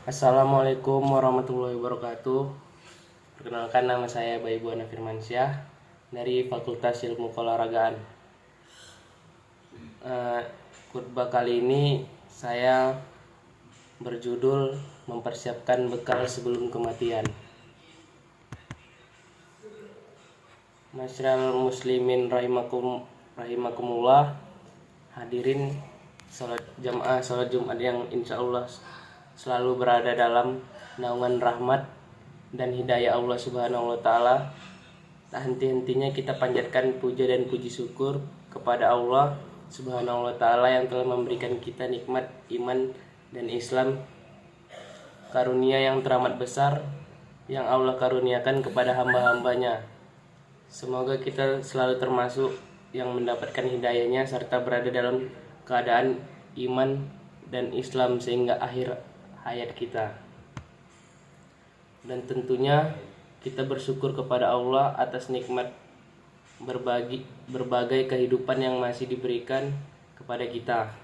Assalamualaikum warahmatullahi wabarakatuh. Perkenalkan, nama saya Bayi Buana Firmansyah dari Fakultas Ilmu Keolahragaan. Khutbah kali ini saya berjudul mempersiapkan bekal sebelum kematian. Masyarakat muslimin rahimakumullah, hadirin salat Jumat yang insya Allah selalu berada dalam naungan rahmat dan hidayah Allah Subhanahu wa taala. Tak henti-hentinya kita panjatkan puja dan puji syukur kepada Allah Subhanahu wa taala yang telah memberikan kita nikmat iman dan Islam, karunia yang teramat besar yang Allah karuniakan kepada hamba-hambanya. Semoga kita selalu termasuk yang mendapatkan hidayahnya serta berada dalam keadaan iman dan Islam sehingga akhir hayat kita. Dan tentunya kita bersyukur kepada Allah atas nikmat berbagai kehidupan yang masih diberikan kepada kita,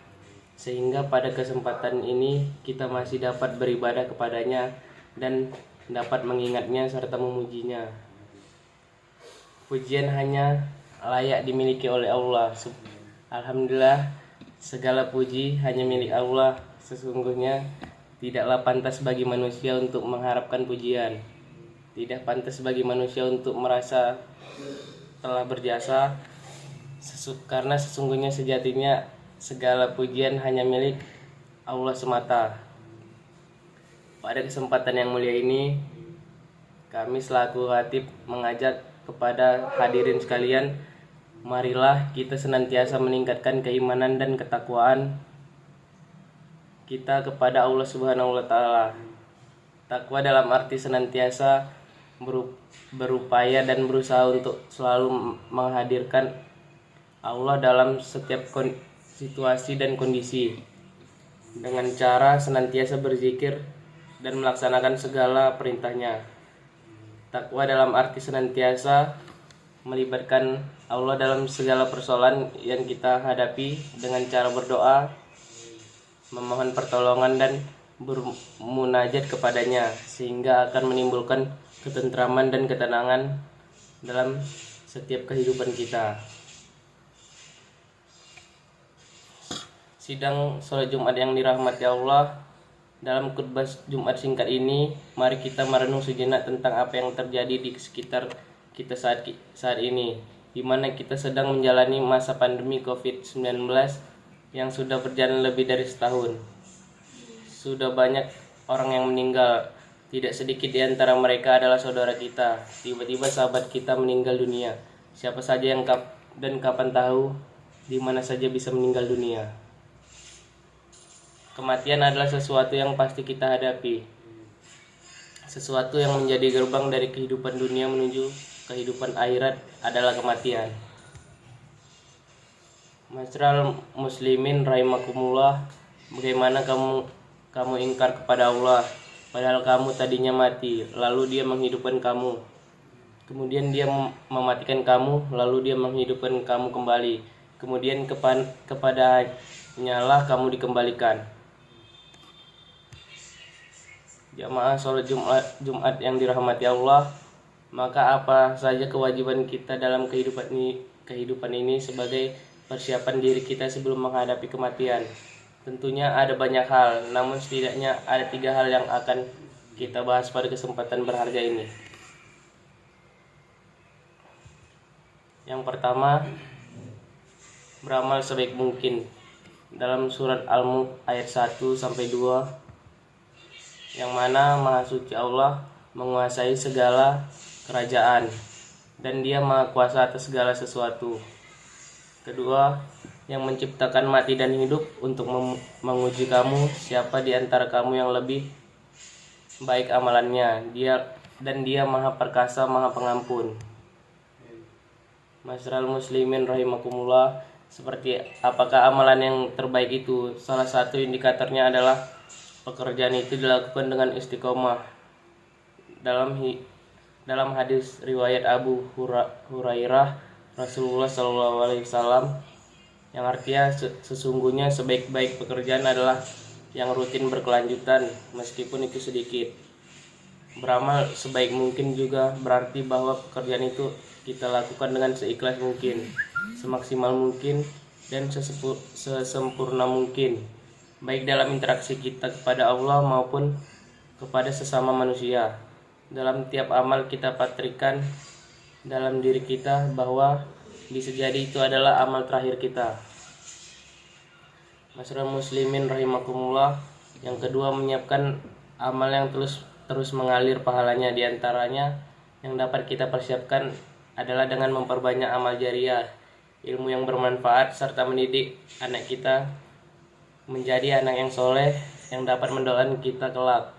sehingga pada kesempatan ini kita masih dapat beribadah kepadanya dan dapat mengingatnya serta memujinya. Pujian hanya layak dimiliki oleh Allah. Alhamdulillah, segala puji hanya milik Allah. Sesungguhnya tidaklah pantas bagi manusia untuk mengharapkan pujian. Tidak pantas bagi manusia untuk merasa telah berjasa, karena sesungguhnya sejatinya segala pujian hanya milik Allah semata. Pada kesempatan yang mulia ini, kami selaku khatib mengajak kepada hadirin sekalian, marilah kita senantiasa meningkatkan keimanan dan ketakwaan kita kepada Allah Subhanahu wa taala. Takwa dalam arti senantiasa berupaya dan berusaha untuk selalu menghadirkan Allah dalam setiap situasi dan kondisi, dengan cara senantiasa berzikir dan melaksanakan segala perintahnya. Takwa dalam arti senantiasa melibatkan Allah dalam segala persoalan yang kita hadapi dengan cara berdoa, memohon pertolongan dan bermunajat kepadanya, sehingga akan menimbulkan ketentraman dan ketenangan dalam setiap kehidupan kita. Sidang sholat Jumat yang dirahmati Allah, dalam khutbah Jumat singkat ini, mari kita merenung sejenak tentang apa yang terjadi di sekitar kita saat ini, di mana kita sedang menjalani masa pandemi COVID-19 yang sudah berjalan lebih dari setahun. Sudah banyak orang yang meninggal. Tidak sedikit di antara mereka adalah saudara kita. Tiba-tiba sahabat kita meninggal dunia. Siapa saja yang dan kapan tahu di mana saja bisa meninggal dunia. Kematian adalah sesuatu yang pasti kita hadapi. Sesuatu yang menjadi gerbang dari kehidupan dunia menuju kehidupan akhirat adalah kematian. Masyarakat muslimin rahimakumullah, bagaimana kamu ingkar kepada Allah, padahal kamu tadinya mati, lalu Dia menghidupkan kamu. Kemudian Dia mematikan kamu, lalu Dia menghidupkan kamu kembali. Kemudian kepadanya lah kamu dikembalikan. Jamaah sholat Jumat yang dirahmati Allah, maka apa saja kewajiban kita dalam kehidupan ini sebagai persiapan diri kita sebelum menghadapi kematian? Tentunya ada banyak hal, namun setidaknya ada 3 hal yang akan kita bahas pada kesempatan berharga ini. Yang pertama, beramal sebaik mungkin. Dalam surat Al-Mulk ayat 1-2, yang mana Maha Suci Allah menguasai segala kerajaan dan Dia Maha Kuasa atas segala sesuatu. Kedua, yang menciptakan mati dan hidup untuk menguji kamu, siapa di antara kamu yang lebih baik amalannya. Dia Maha Perkasa, Maha Pengampun. Masyarakat muslimin rahimakumullah, seperti apakah amalan yang terbaik itu? Salah satu indikatornya adalah pekerjaan itu dilakukan dengan istiqomah. Dalam hadis riwayat Abu Hurairah, Rasulullah SAW, yang artinya sesungguhnya sebaik-baik pekerjaan adalah yang rutin berkelanjutan meskipun itu sedikit. Beramal sebaik mungkin juga berarti bahwa pekerjaan itu kita lakukan dengan seikhlas mungkin, semaksimal mungkin, dan sesempurna mungkin, baik dalam interaksi kita kepada Allah maupun kepada sesama manusia. Dalam tiap amal kita patrikan dalam diri kita bahwa bisa jadi itu adalah amal terakhir kita. Masyarakat muslimin rahimakumullah. Yang kedua, menyiapkan amal yang terus mengalir pahalanya. Di antaranya yang dapat kita persiapkan adalah dengan memperbanyak amal jariah, ilmu yang bermanfaat, serta mendidik anak kita menjadi anak yang soleh yang dapat mendoakan kita kelak.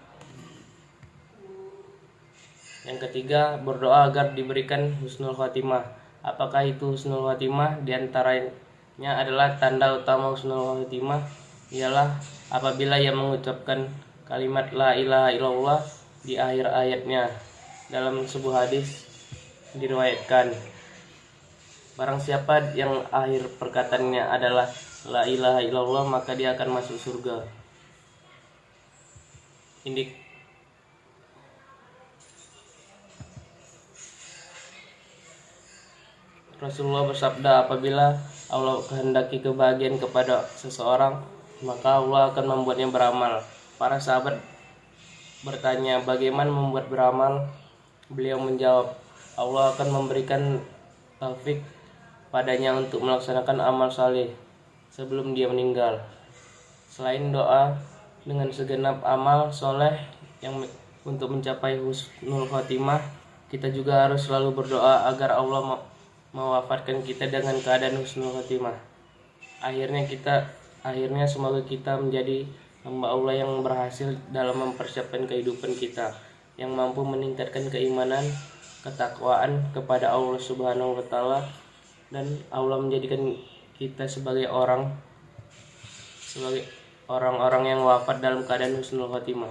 Yang ketiga, berdoa agar diberikan husnul khotimah. Apakah itu husnul khotimah? Di antaranya adalah tanda utama husnul khotimah ialah apabila ia mengucapkan kalimat la ilaha illallah di akhir ayatnya. Dalam sebuah hadis diriwayatkan, barang siapa yang akhir perkataannya adalah la ilaha illallah maka dia akan masuk surga. Rasulullah bersabda, apabila Allah kehendaki kebahagiaan kepada seseorang, maka Allah akan membuatnya beramal. Para sahabat bertanya, bagaimana membuat beramal? Beliau menjawab, Allah akan memberikan taufik padanya untuk melaksanakan amal saleh sebelum dia meninggal. Selain doa dengan segenap amal soleh yang untuk mencapai husnul khotimah, kita juga harus selalu berdoa agar Allah mewafatkan kita dengan keadaan husnul khotimah. Akhirnya semoga kita menjadi hamba Allah yang berhasil dalam mempersiapkan kehidupan kita, yang mampu meningkatkan keimanan, ketakwaan kepada Allah Subhanahu wa taala, dan Allah menjadikan kita sebagai orang-orang yang wafat dalam keadaan husnul khotimah.